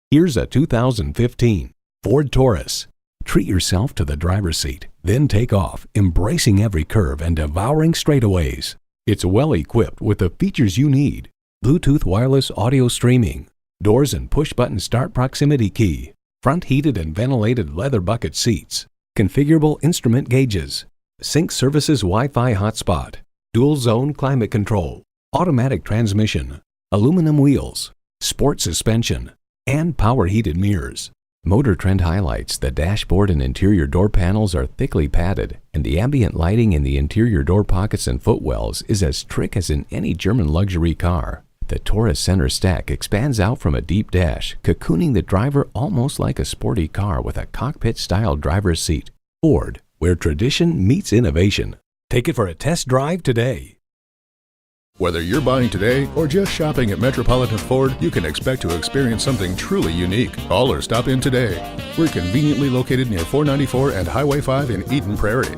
Here's a 2015 Ford Taurus. Treat yourself to the driver's seat, then take off, embracing every curve and devouring straightaways. It's well equipped with the features you need: Bluetooth wireless audio streaming, doors and push-button start proximity key, front heated and ventilated leather bucket seats, configurable instrument gauges, Sync Services Wi-Fi hotspot, dual zone climate control, automatic transmission, aluminum wheels, sport suspension, and power heated mirrors. Motor Trend highlights the dashboard and interior door panels are thickly padded, and the ambient lighting in the interior door pockets and footwells is as trick as in any German luxury car. The Taurus center stack expands out from a deep dash, cocooning the driver almost like a sporty car with a cockpit-style driver's seat. Ford, where tradition meets innovation. Take it for a test drive today. Whether you're buying today or just shopping at Metropolitan Ford, you can expect to experience something truly unique. Call or stop in today. We're conveniently located near 494 and Highway 5 in Eden Prairie.